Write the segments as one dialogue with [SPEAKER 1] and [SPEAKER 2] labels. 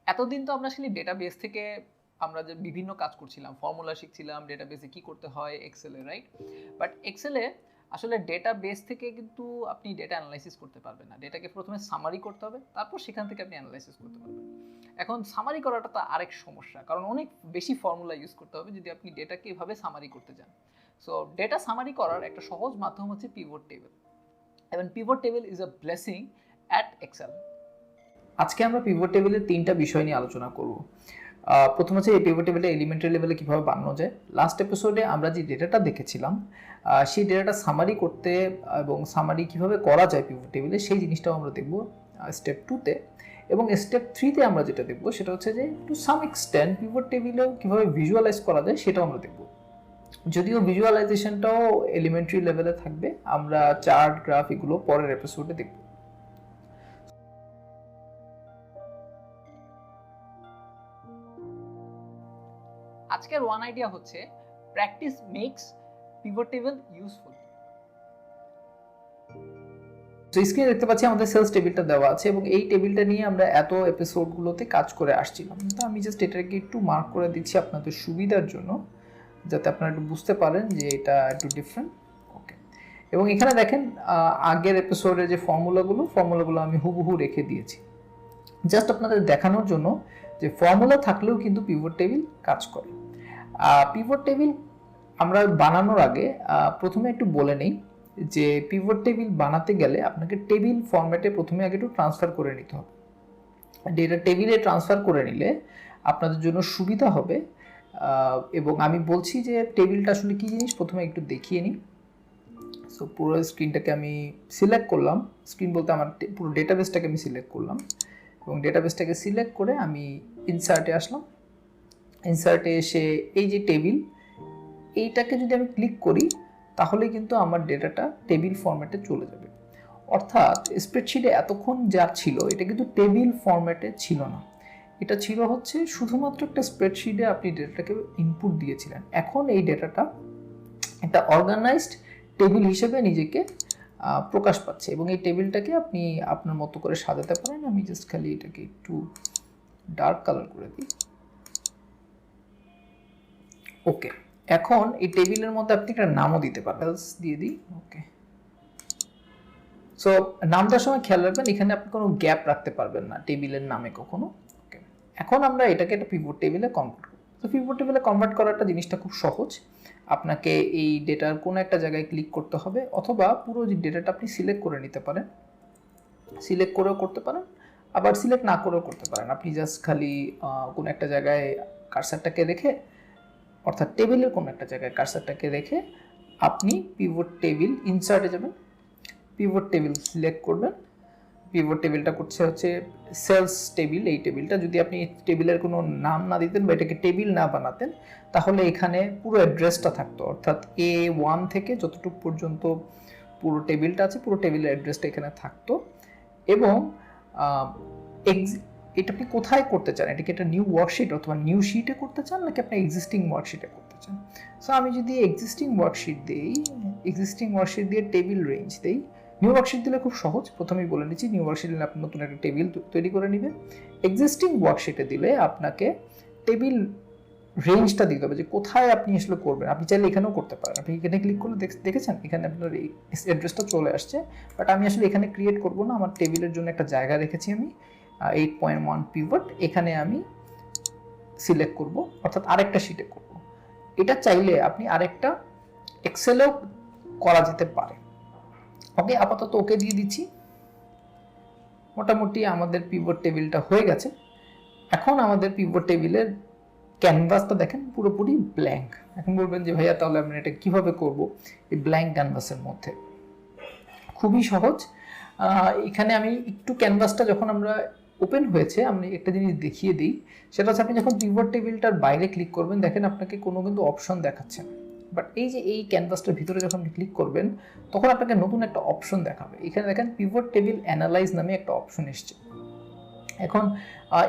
[SPEAKER 1] এতদিন তো আমরা আসলে ডেটাবেস থেকে আমরা যে বিভিন্ন কাজ করছিলাম, ফর্মুলা শিখছিলাম, ডেটাবেসে কি করতে হয় এক্সেলে, রাইট? বাট এক্সেলে আসলে ডেটাবেস থেকে কিন্তু আপনি ডেটা অ্যানালাইসিস করতে পারবেন না। ডেটাকে প্রথমে সামারি করতে হবে, তারপর সেখান থেকে আপনি অ্যানালাইসিস করতে পারবেন। এখন সামারি করাটা তো আরেক সমস্যা, কারণ অনেক বেশি ফর্মুলা ইউজ করতে হবে যদি আপনি ডেটাকে এভাবে সামারি করতে চান। সো ডেটা সামারি করার একটা সহজ মাধ্যম হচ্ছে পিভট টেবিল, এবং pivot table is a blessing at Excel. আজকে আমরা পিভট টেবিলের 3টা বিষয় নিয়ে আলোচনা করব। প্রথম হচ্ছে এই পিভট টেবিলটা এলিমেন্টারি লেভেলে কীভাবে বানানো যায়। লাস্ট এপিসোডে আমরা যে ডেটাটা দেখেছিলাম সেই ডেটাটা সামারি করতে এবং সামারি কীভাবে করা যায় পিভট টেবিলে সেই জিনিসটাও আমরা দেখব স্টেপ 2তে। এবং স্টেপ 3তে আমরা যেটা দেখব সেটা হচ্ছে যে টু সাম এক্সটেন্ট পিভট টেবিলেও কীভাবে ভিজুয়ালাইজ করা যায় সেটাও আমরা দেখব। যদিও ভিজুয়ালাইজেশনটাও এলিমেন্টারি লেভেলে থাকবে, আমরা চার্ট গ্রাফ এগুলো পরের এপিসোডে দেখব। আজকের ওয়ান আইডিয়া হচ্ছে practice makes pivot table useful. তো স্ক্রিনে দেখতে পাচ্ছি আমাদের সেলস টেবিলটা দেওয়া আছে এবং এই টেবিলটা নিয়ে আমরা এত এপিসোডগুলোতে কাজ করে আসছিলাম। তো আমি জাস্ট এটাকে একটু মার্ক করে দিচ্ছি আপনাদের সুবিধার জন্য, যাতে আপনারা একটু বুঝতে পারেন যে এটা একটু ডিফারেন্ট। ওকে, এবং এখানে দেখেন আগের এপিসোডের যে ফর্মুলাগুলো আমি হুবহু রেখে দিয়েছি জাস্ট আপনাদের দেখানোর জন্য যে ফর্মুলা থাকলেও কিন্তু পিভট টেবিল কাজ করে। পিভট টেবিল আমরা বানানোর আগে প্রথমে একটু বলে নেই যে পিভট টেবিল বানাতে গেলে আপনাকে টেবিল ফরম্যাটে প্রথমে আগে একটু ট্রান্সফার করে নিতে হবে। ডেটা টেবিলে ট্রান্সফার করে নিলে আপনাদের জন্য সুবিধা হবে। এবং আমি বলছি যে টেবিলটা আসলে কী জিনিস প্রথমে একটু দেখিয়ে নিই। সো পুরো স্ক্রিনটাকে আমি সিলেক্ট করলাম, স্ক্রিন বলতে আমার পুরো ডেটাবেসটাকে আমি সিলেক্ট করলাম এবং ডেটাবেসটাকে সিলেক্ট করে আমি ইনসার্টে আসলাম। ইনসার্টে এসে এই যে টেবিল, এইটাকে যদি আমি ক্লিক করি তাহলে কিন্তু আমার ডেটাটা টেবিল ফরম্যাটে চলে যাবে। অর্থাৎ স্প্রেডশিটে এতক্ষণ যা ছিল এটা কিন্তু টেবিল ফরম্যাটে ছিল না, এটা ছিল হচ্ছে শুধুমাত্র একটা স্প্রেডশিটে আপনি ডেটাটাকে ইনপুট দিয়েছিলেন। এখন এই ডেটাটা একটা অর্গানাইজড টেবিল হিসেবে নিজেকে প্রকাশ পাচ্ছে এবং এই টেবিলটাকে আপনি আপনার মতো করে সাজাতে পারেন। আমি জাস্ট খালি এটাকে একটু ডার্ক কালার করে দিই। ওকে, এখন এই টেবিলের মধ্যে আপনি একটা নামও দিতে পারেন, দিয়ে দিই। ওকে, সো নাম দেওয়ার সময় খেয়াল রাখবেন এখানে আপনি কোনো গ্যাপ রাখতে পারবেন না টেবিলের নামে কখনো। ওকে, এখন আমরা এটাকে একটা পিভট টেবিলে কনভার্ট করব। তো পিভট টেবিলে কনভার্ট করাটা জিনিসটা খুব সহজ। আপনাকে এই ডেটার কোনো একটা জায়গায় ক্লিক করতে হবে অথবা পুরো যে ডেটাটা আপনি সিলেক্ট করে নিতে পারেন, সিলেক্ট করেও করতে পারেন আবার সিলেক্ট না করেও করতে পারেন। আপনি জাস্ট খালি কোনো একটা জায়গায় কার্সারটাকে রেখে, অর্থাৎ টেবিলের কোনো একটা জায়গায় কার্সারটাকে রেখে আপনি পিভট টেবিল ইনসার্টে যাবেন, পিভট টেবিল সিলেক্ট করবেন। পিভট টেবিলটা করছে হচ্ছে সেলস টেবিল। এই টেবিলটা যদি আপনি টেবিলের কোনো নাম না দিতেন বা এটাকে টেবিল না বানাতেন তাহলে এখানে পুরো অ্যাড্রেসটা থাকতো, অর্থাৎ A1 থেকে যতটুকু পর্যন্ত পুরো টেবিলটা আছে পুরো টেবিলের অ্যাড্রেসটা এখানে থাকতো। এবং এটা আপনি কোথায় করতে চান, এটা কি একটা নিউ ওয়ার্কশিট অথবা নিউ শিটে করতে চান নাকি আপনি এক্সিস্টিং ওয়ার্কশিটে করতে চান। সো আমি যদি এক্সিস্টিং ওয়ার্কশিট দিই, এক্সিস্টিং ওয়ার্কশিট দিয়ে টেবিল রেঞ্জ দিই। নিউ ওয়ার্কশিট দিলে খুব সহজ, প্রথমেই বলে নিচ্ছি নিউ ওয়ার্কশিট দিলে আপনি নতুন একটা টেবিল তৈরি করে নেবেন। এক্সিস্টিং ওয়ার্কশিটে দিলে আপনাকে টেবিল রেঞ্জটা দিতে হবে যে কোথায় আপনি আসলে করবেন। আপনি চাইলে এখানেও করতে পারেন, আপনি এখানে ক্লিক করলে দেখেছেন এখানে আপনার অ্যাড্রেসটা চলে আসছে। বাট আমি আসলে এখানে ক্রিয়েট করব না, আমার টেবিলের জন্য একটা জায়গা রেখেছি আমি 8.1 পিভট, এখানে আমি সিলেক্ট করব, অর্থাৎ আরেকটা শিটে করব। এটা চাইলে আপনি আরেকটা এক্সেলেও করা যেতে পারে। ওকে, আপাতত ওকে দিয়ে দিচ্ছি। মোটামুটি আমাদের পিভট টেবিলটা হয়ে গেছে। এখন আমাদের পিভট টেবিলের ক্যানভাসটা দেখেন পুরোপুরি ব্ল্যাঙ্ক। এখন বলবেন যে ভাইয়া তাহলে আমরা এটা কিভাবে করব এই ব্ল্যাঙ্ক ক্যানভাসের মধ্যে। খুবই সহজ। এখানে আমি একটু ক্যানভাসটা যখন আমরা ওপেন হয়েছে আমি একটা জিনিস দেখিয়ে দিই, সেটা হচ্ছে আপনি যখন পিভট টেবিলটার বাইরে ক্লিক করবেন দেখেন আপনাকে কোনো কিন্তু অপশন দেখাচ্ছে না। বাট এই যে এই ক্যানভাসটার ভিতরে যখন আপনি ক্লিক করবেন তখন আপনাকে নতুন একটা অপশন দেখাবে। এখানে দেখেন পিভট টেবিল অ্যানালাইজ নামে একটা অপশন এসছে। এখন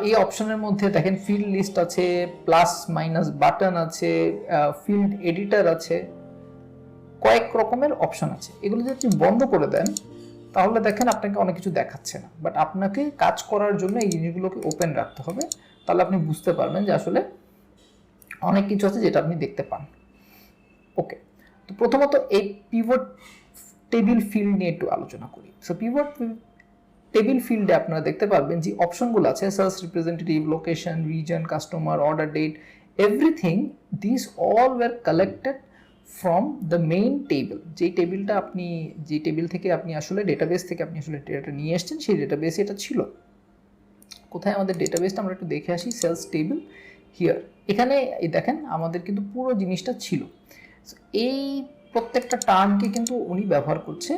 [SPEAKER 1] এই অপশনের মধ্যে দেখেন ফিল্ড লিস্ট আছে, প্লাস মাইনাস বাটন আছে, ফিল্ড এডিটর আছে, কয়েক রকমের অপশন আছে। এগুলো যদি আপনি বন্ধ করে দেন তাহলে দেখেন আপনাকে অনেক কিছু দেখাচ্ছে না, বাট আপনাকে কাজ করার জন্য এই জিনিসগুলোকে ওপেন রাখতে হবে, তাহলে আপনি বুঝতে পারবেন যে আসলে অনেক কিছু আছে যেটা আপনি দেখতে পান। ওকে, তো প্রথমত এই পিভট টেবিল ফিল্ড নিয়ে একটু আলোচনা করি। সো পিভট টেবিল ফিল্ডে আপনারা দেখতে পারবেন যে অপশনগুলো আছে, sales representative, location, region, customer, order date, everything this all were collected from the main table. যে টেবিল থেকে আপনি আসলে ডেটাবেস থেকে আপনি আসলে ডেটাটা নিয়ে এসেছেন, সেই ডেটাবেসে এটা ছিল। কোথায় আমাদের ডেটাবেসটা আমরা একটু দেখে আসি, সেলস টেবিল হিয়ার। এখানে দেখেন আমাদের কিন্তু পুরো জিনিসটা ছিল। এই প্রত্যেকটা টার্মকে কিন্তু উনি ব্যবহার করছে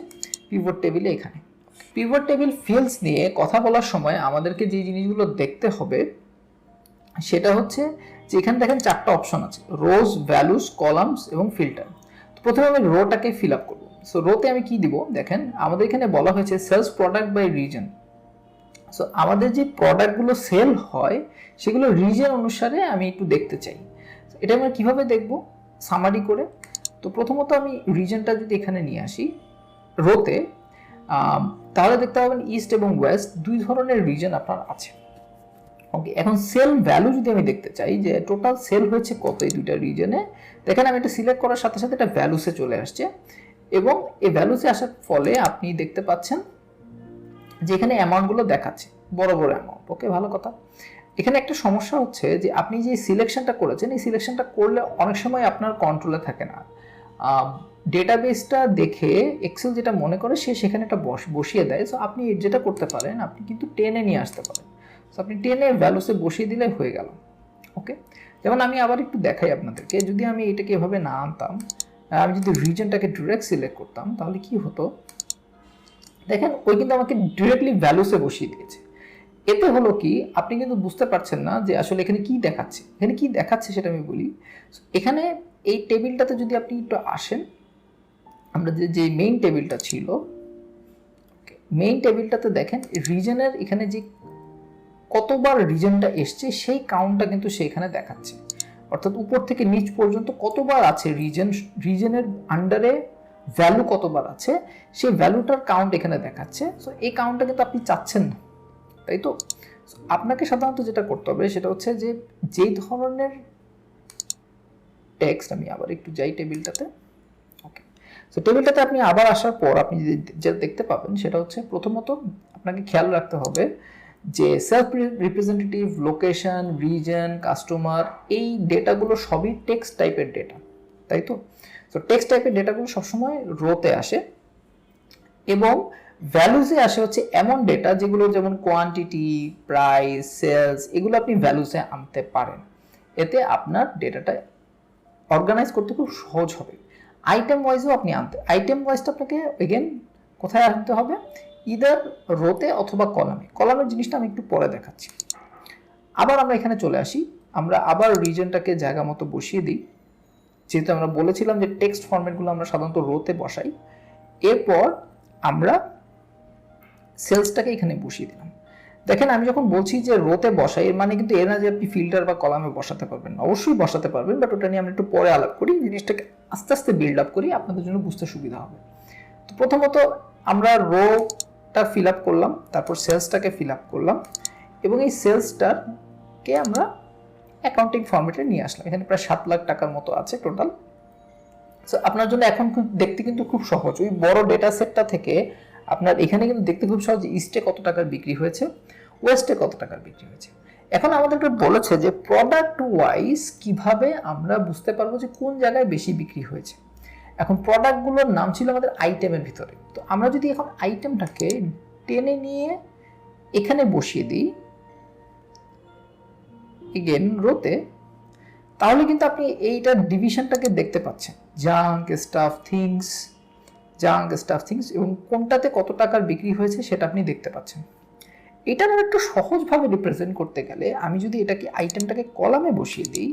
[SPEAKER 1] পিভট টেবিলে। এখানে পিভট টেবিল ফিল্ডস নিয়ে কথা বলার সময় আমাদেরকে যে জিনিসগুলো দেখতে হবে সেটা হচ্ছে যে এখানে দেখেন 4টা অপশন আছে, রোজ, ভ্যালুস, কলামস এবং ফিল্টার। তো প্রথমে আমি রোটাকে ফিল আপ করবো। সো রোতে আমি কি দিব, দেখেন আমাদের এখানে বলা হয়েছে সেলস প্রোডাক্ট বাই রিজন। সো আমাদের যে প্রোডাক্টগুলো সেল হয় সেগুলো রিজন অনুসারে আমি একটু দেখতে চাই। এটা আমরা কিভাবে দেখব, সামারি করে। তো প্রথমত আমি রিজনটা যদি এখানে নিয়ে আসি রোতে, তাহলে দেখতে পাবেন ইস্ট এবং ওয়েস্ট 2 ধরনের রিজন আপনার আছে। ওকে, এখন সেল ভ্যালু যদি আমি দেখতে চাই যে টোটাল সেল হয়েছে কত এই 2টা রিজনে, দেখেন আমি এটা সিলেক্ট করার সাথে সাথে এটা ভ্যালুসে চলে আসছে, এবং এই ভ্যালুসে আসার ফলে আপনি দেখতে পাচ্ছেন যে এখানে অ্যামাউন্টগুলো দেখাচ্ছে, বড় বড় অ্যামাউন্ট। ওকে, ভালো কথা। এখানে একটা সমস্যা হচ্ছে যে আপনি যে সিলেকশনটা করেছেন, এই সিলেকশনটা করলে অনেক সময় আপনার কন্ট্রোলে থাকে না। ডেটাবেসটা দেখে এক্সেল যেটা মনে করে সে সেখানে একটা বসিয়ে দেয়। সো আপনি যেটা করতে পারেন, আপনি কিন্তু টেনে নিয়ে আসতে পারেন। সো আপনি টেনে ভ্যালুসে বসিয়ে দিলে হয়ে গেল। ওকে, যেমন আমি আবার একটু দেখাই আপনাদেরকে, যদি আমি এটাকে এভাবে না আনতাম, আমি যদি রিজনটাকে ডিরেক্ট সিলেক্ট করতাম তাহলে কি হতো, দেখেন ওই কিন্তু আমাকে ডিরেক্টলি ভ্যালুসে বসিয়ে দিয়েছে। এতে হলো কি, আপনি কিন্তু বুঝতে পারছেন না যে আসলে এখানে কি দেখাচ্ছে। এখানে কি দেখাচ্ছে সেটা আমি বলি। এখানে এই টেবিলটাতে যদি আপনি একটু আসেন, আমরা যে মেইন টেবিলটা ছিল, মেইন টেবিলটাতে দেখেন রিজনের এখানে যে কতবার রিজনটা এসছে সেই কাউন্টটা কিন্তু সেখানে দেখাচ্ছে। অর্থাৎ উপর থেকে নিচ পর্যন্ত কতবার আছে রিজনের আন্ডারে ভ্যালু কতবার আছে, সেই ভ্যালুটার কাউন্ট এখানে দেখাচ্ছে। সো এই কাউন্টটা কিন্তু আপনি চাচ্ছেন না, তাই তো? আপনাকে সাধারণত যেটা করতে হবে সেটা হচ্ছে যে যেই ধরনের টেক্সট, আমি আবার একটু যাই টেবিলটাতে। ওকে, সো টেবিলটাতে আপনি আবার আসার পর আপনি যেটা দেখতে পাবেন সেটা হচ্ছে, প্রথমত আপনাকে খেয়াল রাখতে হবে যে self representative, location, region, customer, এই ডেটাগুলো সবই টেক্সট টাইপের ডেটা, তাই তো? সো টেক্সট টাইপের ডেটাগুলো সবসময় রোতে আসে, এবং ভ্যালুসে আসে হচ্ছে এমন ডেটা যেগুলো যেমন কোয়ান্টিটি, প্রাইস, সেলস, এগুলো আপনি ভ্যালুসে আনতে পারেন। এতে আপনার ডেটাটা অর্গানাইজ করতে খুব সহজ হবে। আইটেম ওয়াইজও আপনি আইটেম ওয়াইজটা আপনাকে এগেন কোথায় আনতে হবে, ইদার রোতে অথবা কলামে। কলামের জিনিসটা আমি একটু পরে দেখাচ্ছি। আবার আমরা এখানে চলে আসি, আমরা আবার রিজনটাকে জায়গা মতো বসিয়ে দিই, যেহেতু আমরা বলেছিলাম যে টেক্সট ফরম্যাটগুলো আমরা সাধারণত রোতে বসাই। এরপর আমরা সেলসটাকে এখানে বসিয়ে দিলাম। দেখেন আমি যখন বলছি যে রোতে বসাই, এর মানে কিন্তু এর না যে আপনি ফিল্টার বা কলামে বসাতে পারবেন, অবশ্যই বসাতে পারবেন, বাট ওটা নিয়ে আমরা একটু পরে আলাপ করি, জিনিসটাকে আস্তে আস্তে বিল্ড আপ করি, আপনাদের জন্য বুঝতে সুবিধা হবে। তো প্রথমত আমরা রোটা ফিল আপ করলাম, তারপর সেলসটাকে ফিল আপ করলাম, এবং এই সেলসটাকে আমরা অ্যাকাউন্টিং ফরম্যাটে নিয়ে আসলাম। এখানে প্রায় 7 লাখ টাকার মতো আছে টোটাল। সো আপনার জন্য এখন দেখতে কিন্তু খুব সহজ, ওই বড় ডেটা সেটটা থেকে আপনার এখানে কিন্তু দেখতে খুব সহজ, ইস্টে কত টাকার বিক্রি হয়েছে, ওয়েস্টে কত টাকার বিক্রি হয়েছে। এখন আমাদেরকে বলেছে যে প্রোডাক্ট ওয়াইজ কিভাবে আমরা বুঝতে পারবো যে কোন জায়গায় বেশি বিক্রি হয়েছে। এখন প্রোডাক্টগুলোর নাম ছিল আমাদের আইটেমের ভিতরে। তো আমরা যদি এখন আইটেমটাকে টেনে নিয়ে এখানে বসিয়ে দিই এগেন রোতে, তাহলে কিন্তু আপনি এইটা ডিভিশনটাকে দেখতে পাচ্ছেন, junk, staff, things, junk, staff, things, এবং কোনটাতে কত টাকার বিক্রি হয়েছে সেটা আপনি দেখতে পাচ্ছেন। এটা আমরা একটু সহজভাবে রিপ্রেজেন্ট করতে গেলে আমি যদি এটাকে আইটেমটাকে কলামে বসিয়ে দিই,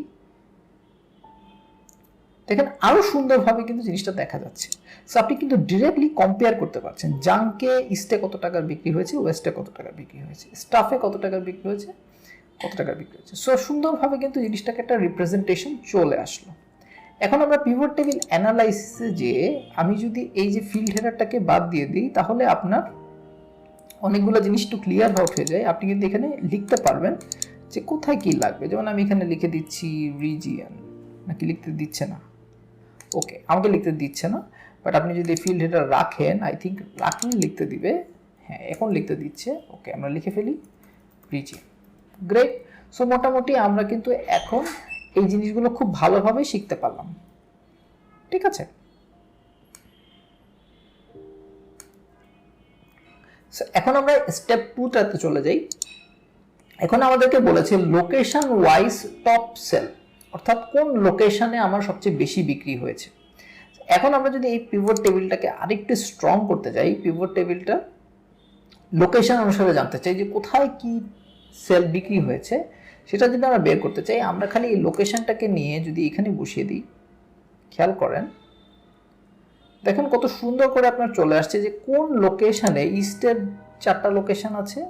[SPEAKER 1] দেখেন আরো সুন্দরভাবে কিন্তু জিনিসটা দেখা যাচ্ছে। সো আপনি কিন্তু ডিরেক্টলি কম্পেয়ার করতে পারছেন, জাঙ্কে ইস্টে কত টাকার বিক্রি হয়েছে, ওয়েস্টে কত টাকার বিক্রি হয়েছে, স্টাফে কত টাকার বিক্রি হয়েছে, কত টাকার বিক্রি হয়েছে। সো সুন্দরভাবে কিন্তু জিনিসটাকে একটা রিপ্রেজেন্টেশন চলে আসলো। এখন আমরা পিভট টেবিল অ্যানালাইসিসে যে আমি যদি এই যে ফিল্ড হেডারটাকে বাদ দিয়ে দিই, তাহলে আপনার অনেকগুলো জিনিস একটু ক্লিয়ার আউট হয়ে যায়। আপনি কিন্তু এখানে লিখতে পারবেন যে কোথায় কি লাগবে। যেমন আমি এখানে লিখে দিচ্ছি রিজিয়ন, নাকি লিখতে দিচ্ছে না? ওকে, আমাকে লিখতে দিচ্ছে না, বাট আপনি যদি ফিল্ড হেডার রাখেন, আই থিঙ্ক রাখলে লিখতে দিবে। হ্যাঁ, এখন লিখতে দিচ্ছে। ওকে, আমরা লিখে ফেলি রিজিয়ন। গ্রেট। সো মোটামুটি আমরা কিন্তু এখন এই জিনিসগুলো খুব ভালোভাবে শিখতে পারলাম। ঠিক আছে, এখন আমরা স্টেপ 2টাতে চলে যাই। এখন আমাদেরকে বলেছে লোকেশন ওয়াইজ টপ সেল, অর্থাৎ কোন লোকেশনে আমার সবচেয়ে বেশি বিক্রি হয়েছে। এখন আমরা যদি এই পিভট টেবিলটাকে আরেকটু স্ট্রং করতে চাই, পিভট টেবিলটা লোকেশন অনুসারে জানতে চাই যে কোথায় কি সেল বিক্রি হয়েছে, সেটা যদি আমরা বের করতে চাই, আমরা খালি এই লোকেশনটাকে নিয়ে যদি এখানে বসিয়ে দিই, খেয়াল করেন, দেখেন কত সুন্দর করে আপনার চলে আসছে যে কোন লোকেশনে ইস্টের 4টা লোকেশন আছে,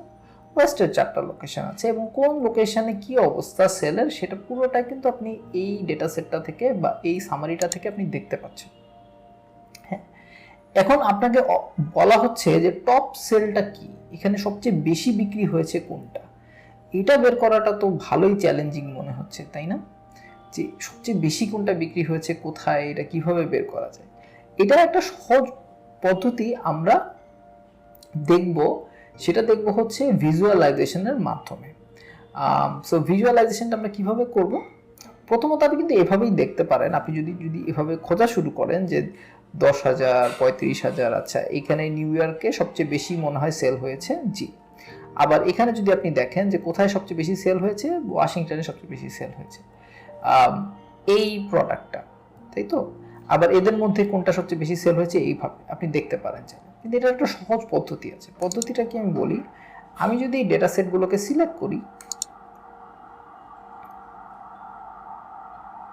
[SPEAKER 1] ওয়েস্টের 4টা লোকেশন আছে, এবং কোন লোকেশনে কি অবস্থা সেলের, সেটা পুরোটা কিন্তু আপনি এই ডেটা সেটটা থেকে বা এই সামারিটা থেকে আপনি দেখতে পাচ্ছেন। হ্যাঁ, এখন আপনাকে বলা হচ্ছে যে টপ সেলটা কি, এখানে সবচেয়ে বেশি বিক্রি হয়েছে কোনটা। এটা বের করাটা তো ভালোই চ্যালেঞ্জিং মনে হচ্ছে, তাই না? যে সবচেয়ে বেশি কোনটা বিক্রি হয়েছে কোথায়, এটা কিভাবে বের করা যায়। এটা একটা সহজ পদ্ধতি আমরা দেখব, সেটা দেখব হচ্ছে ভিজুয়ালাইজেশনের মাধ্যমে। সো ভিজুয়ালাইজেশনটা আমরা কিভাবে করব? প্রথমত আপনি কিন্তু এভাবেই দেখতে পারেন। আপনি যদি এভাবে খোঁজা শুরু করেন যে 10,000, 35,000, আচ্ছা এখানে নিউ ইয়র্কে সবচেয়ে বেশি মনে হয় সেল হয়েছে, জি। আবার এখানে যদি আপনি দেখেন যে কোথায় সবচেয়ে বেশি সেল হয়েছে, ওয়াশিংটনে সবচেয়ে বেশি সেল হয়েছে এই প্রোডাক্টটা, তাই তো। আবার এদের মধ্যে কোনটা সবচেয়ে বেশি সেল হয়েছে, এইভাবে আপনি দেখতে পারেন। কিন্তু এটা একটা সহজ পদ্ধতি আছে। পদ্ধতিটা কি আমি বলি, আমি যদি এই ডেটা সেটগুলোকে সিলেক্ট করি,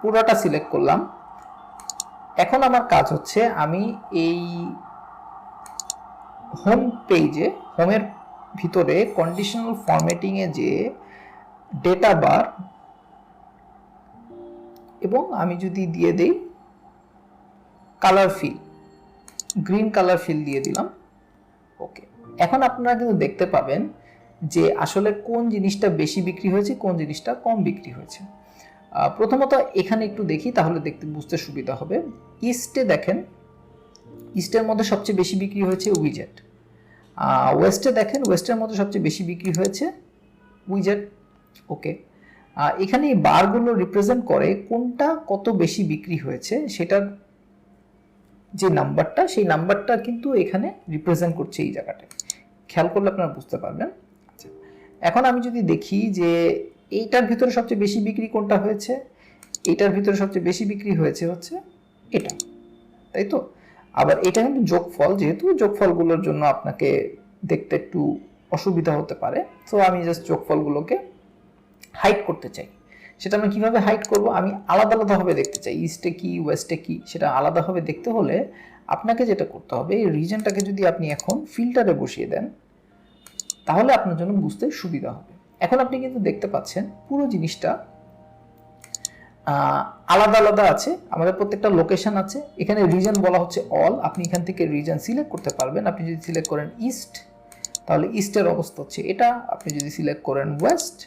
[SPEAKER 1] পুরোটা সিলেক্ট করলাম, এখন আমার কাজ হচ্ছে আমি এই হোম পেজে, হোমের ভিতরে কন্ডিশনাল ফরম্যাটিংয়ে যে ডেটা বার, এবং আমি যদি দিয়ে দেই colour feel, green colour feel দিয়ে দিলাম। ওকে, এখন আপনারা কিন্তু দেখতে পাবেন যে আসলে কোন জিনিসটা বেশি বিক্রি হয়েছে, কোন জিনিসটা কম বিক্রি হয়েছে। প্রথমত এখানে একটু দেখি, তাহলে দেখতে বুঝতে সুবিধা হবে। ইস্টে দেখেন, ইস্টের মধ্যে সবচেয়ে বেশি বিক্রি হয়েছে উইজেট। ওয়েস্টে দেখেন, ওয়েস্টের মধ্যে সবচেয়ে বেশি বিক্রি হয়েছে উইজেট। ওকে, এখানে এই বারগুলো রিপ্রেজেন্ট করে কোনটা কত বেশি বিক্রি হয়েছে, সেটার যে নাম্বারটা, সেই নাম্বারটা কিন্তু এখানে রিপ্রেজেন্ট করছে এই জায়গাটায়। খেয়াল করলে আপনারা বুঝতে পারবেন। আচ্ছা, এখন আমি যদি দেখি যে এইটার ভিতরে সবচেয়ে বেশি বিক্রি কোনটা হয়েছে, এইটার ভিতরে সবচেয়ে বেশি বিক্রি হয়েছে হচ্ছে এটা, তাই তো। আবার এটা কিন্তু যোগফল, যেহেতু যোগফলগুলোর জন্য আপনাকে দেখতে একটু অসুবিধা হতে পারে, তো আমি জাস্ট যোগফলগুলোকে হাইড করতে চাই। সেটা আমি কিভাবে হাইড করব? আমি আলাদা আলাদাভাবে দেখতে চাই, ইস্টে কি ওয়েস্টে কি, সেটা আলাদাভাবে দেখতে হলে আপনাকে যেটা করতে হবে, এই রিজনটাকে যদি আপনি এখন ফিল্টারে বসিয়ে দেন, তাহলে আপনার জন্য বুঝতে সুবিধা হবে। এখন আপনি কিন্তু দেখতে পাচ্ছেন পুরো জিনিসটা আলাদা আলাদা আছে, আমাদের প্রত্যেকটা লোকেশন আছে। এখানে রিজন বলা হচ্ছে অল, আপনি এখান থেকে রিজন সিলেক্ট করতে পারবেন। আপনি যদি সিলেক্ট করেন ইস্ট, তাহলে ইস্টের অবস্থা হচ্ছে এটা। আপনি যদি সিলেক্ট করেন ওয়েস্ট,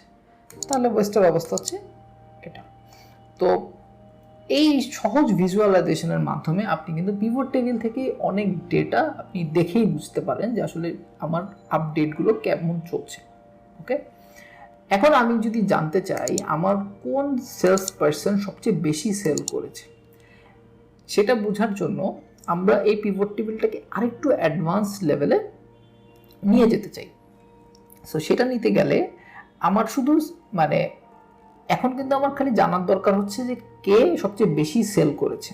[SPEAKER 1] তাহলে ওয়েস্টের অবস্থা হচ্ছে এটা। তো এই সহজ ভিজুয়ালাইজেশনের মাধ্যমে আপনি কিন্তু পিভট টেবিল থেকে অনেক ডেটা আপনি দেখেই বুঝতে পারেন যে আসলে আমার আপডেটগুলো কেমন চলছে। ওকে, এখন আমি যদি জানতে চাই আমার কোন সেলস পারসন সবচেয়ে বেশি সেল করেছে, সেটা বোঝার জন্য আমরা এই পিভট টেবিলটাকে আরেকটু অ্যাডভান্স লেভেলে নিয়ে যেতে চাই। সো সেটা নিতে গেলে আমার শুধু মানে এখন কিন্তু আমার খালি জানার দরকার হচ্ছে যে কে সবচেয়ে বেশি সেল করেছে।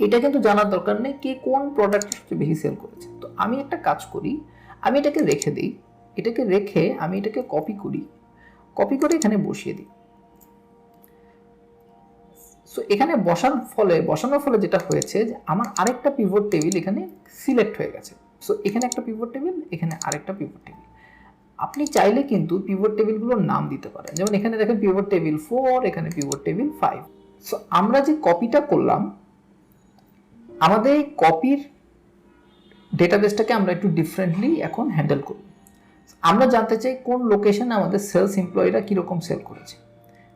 [SPEAKER 1] এটা কিন্তু জানার দরকার নেই কে কোন প্রোডাক্ট সবচেয়ে বেশি সেল করেছে। তো আমি একটা কাজ করি, আমি এটাকে রেখে দিই, এটাকে রেখে আমি এটাকে কপি করি, কপি করে এখানে বসিয়ে দিই। সো এখানে বসানোর ফলে যেটা হয়েছে যে আমার আরেকটা পিভট টেবিল এখানে সিলেক্ট হয়ে গেছে। সো এখানে একটা পিভট টেবিল, এখানে আরেকটা পিভট টেবিল। আপনি চাইলে কিন্তু পিভট টেবিলগুলোর নাম দিতে পারেন। যেমন এখানে দেখেন পিভট টেবিল 4, এখানে পিভট টেবিল 5। সো আমরা যে কপিটা করলাম, আমাদের এই কপির ডেটাবেসটাকে আমরা একটু ডিফারেন্টলি এখন হ্যান্ডেল করব। আমরা জানতে চাই কোন লোকেশনে আমাদের সেলস এমপ্লয়িরা কীরকম সেল করেছে,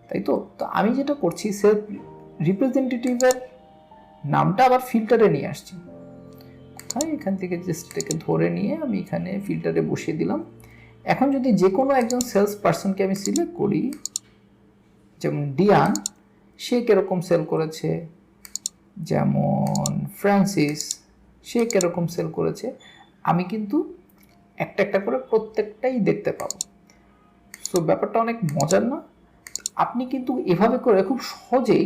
[SPEAKER 1] তাই তো। তো আমি যেটা করছি, সেলস রিপ্রেজেন্টেটিভের নামটা আবার ফিল্টারে নিয়ে আসছি। এখান থেকে জাস্ট এটাকে ধরে নিয়ে আমি এখানে ফিল্টারে বসিয়ে দিলাম। এখন যদি যে কোনো একজন সেলস পার্সনকে আমি সিলেক্ট করি, যেমন ডিয়ান, সে কীরকম সেল করেছে, যেমন ফ্রান্সিস, সে কীরকম সেল করেছে, আমি কিন্তু একটা একটা করে প্রত্যেকটাই দেখতে পাবো। সো ব্যাপারটা অনেক মজার না? আপনি কিন্তু এভাবে করে খুব সহজেই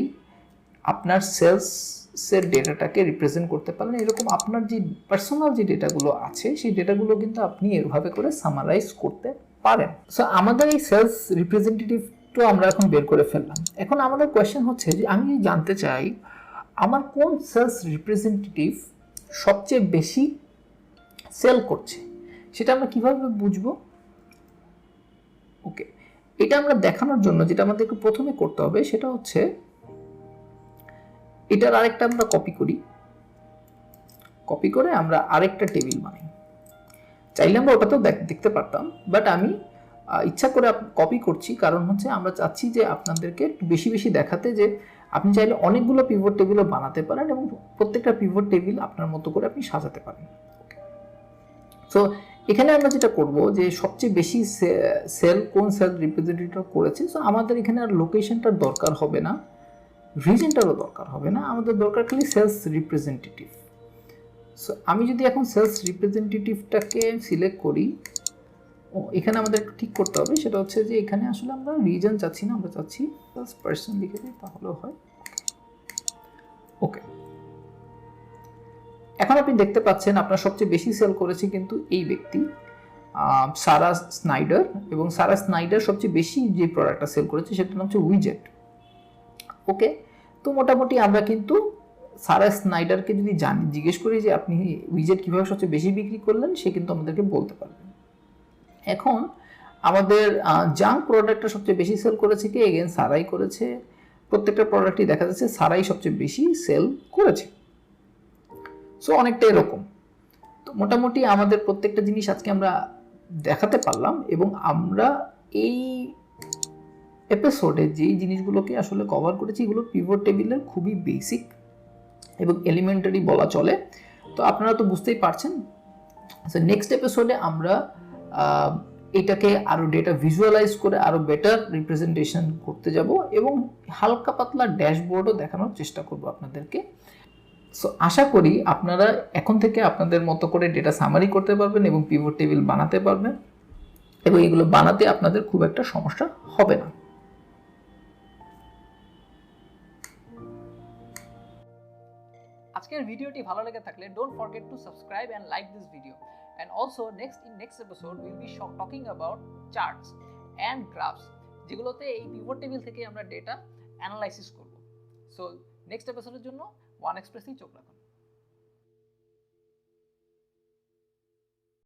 [SPEAKER 1] আপনার সেলসের ডেটাটাকে রিপ্রেজেন্ট করতে পারেন। এরকম আপনার যে পার্সোনাল যে ডেটাগুলো আছে, সেই ডেটাগুলো কিন্তু আপনি এভাবে করে সামারাইজ করতে পারেন। সো আমাদের এই সেলস রিপ্রেজেন্টেটিভটা আমরা এখন বের করে ফেললাম। এখন আমাদের কোয়েশ্চেন হচ্ছে যে আমি জানতে চাই আমার কোন সেলস রিপ্রেজেন্টেটিভ সবচেয়ে বেশি সেল করছে, সেটা আমরা কিভাবে বুঝবো? ওকে, এটা আমরা দেখানোর জন্য যেটা আমাদেরকে প্রথমে করতে হবে সেটা হচ্ছে এটার আরেকটা আমরা কপি করে আমরা আরেকটা টেবিল বানাই। চাইলে আমরা ওটাতেও দেখতে পারতাম, বাট আমি ইচ্ছা করে কপি করছি, কারণ হচ্ছে আমরা চাচ্ছি যে আপনাদেরকে একটু বেশি বেশি দেখাতে যে আপনি চাইলে অনেকগুলো পিভট টেবিলও বানাতে পারেন এবং প্রত্যেকটা পিভট টেবিল আপনার মতো করে আপনি সাজাতে পারেন। সো এখানে আমরা যেটা করব যে সবচেয়ে বেশি সেল কোন সেল রিপ্রেজেন্টেটিভ করেছে। সো আমাদের এখানে আর লোকেশনটার দরকার হবে না, রিজনটারও দরকার হবে না, আমাদের দরকার খালি সেলস রিপ্রেজেন্টেটিভ। সো আমি যদি এখন সেলস রিপ্রেজেন্টেটিভটাকে সিলেক্ট করি, এখানে আমাদের ঠিক করতে হবে সেটা হচ্ছে যে এখানে আসলে আমরা রিজন চাচ্ছি না, আমরা চাচ্ছি সেলস পার্সন লিখে দিই, তাহলেও হয়। ওকে, এখন আপনি দেখতে পাচ্ছেন আপনার সবচেয়ে বেশি সেল করেছে কিন্তু এই ব্যক্তি সারা স্নাইডার, এবং সারা স্নাইডার সবচেয়ে বেশি যে প্রোডাক্টটা সেল করেছে সেটার নাম হচ্ছে উইজেট। ওকে, তো মোটামুটি আমরা কিন্তু সারা স্নাইডারকে যদি জিজ্ঞেস করি যে আপনি উইজেট কীভাবে সবচেয়ে বেশি বিক্রি করলেন, সে কিন্তু আমাদেরকে বলতে পারবে। এখন আমাদের জাঙ্ক প্রোডাক্টটা সবচেয়ে বেশি সেল করেছে কি? এগেন সারাই করেছে। প্রত্যেকটা প্রোডাক্টই দেখা যাচ্ছে সারাই সবচেয়ে বেশি সেল করেছে। সো অনেকটা এরকম। তো মোটামুটি আমাদের প্রত্যেকটা জিনিস আজকে আমরা দেখাতে পারলাম, এবং আমরা এই এপিসোডে যেই জিনিসগুলোকে আসলে কভার করেছি এগুলো পিভট টেবিলের খুবই বেসিক এবং এলিমেন্টারি বলা চলে। তো আপনারা তো বুঝতেই পারছেন। সো নেক্সট এপিসোডে আমরা এটাকে আরও ডেটা ভিজুয়ালাইজ করে আরও বেটার রিপ্রেজেন্টেশন করতে যাব এবং হালকা পাতলা ড্যাশবোর্ডও দেখানোর চেষ্টা করব আপনাদেরকে। সো আশা করি আপনারা এখন থেকে আপনাদের মতো করে ডেটা সামারি করতে পারবেন এবং পিভট টেবিল বানাতে পারবেন, এবং এগুলো বানাতে আপনাদের খুব একটা সমস্যা হবে না। আজকের ভিডিওটি ভালো লেগে থাকলে don't forget to subscribe and like this video, and also next episode we'll be talking about charts and graphs, যেগুলোতে এই পিভট টেবিল থেকে আমরা ডেটা অ্যানালাইসিস করব। সো নেক্সট এপিসোডের জন্য ওয়ান এক্সপ্রেসেই চোখ রাখুন।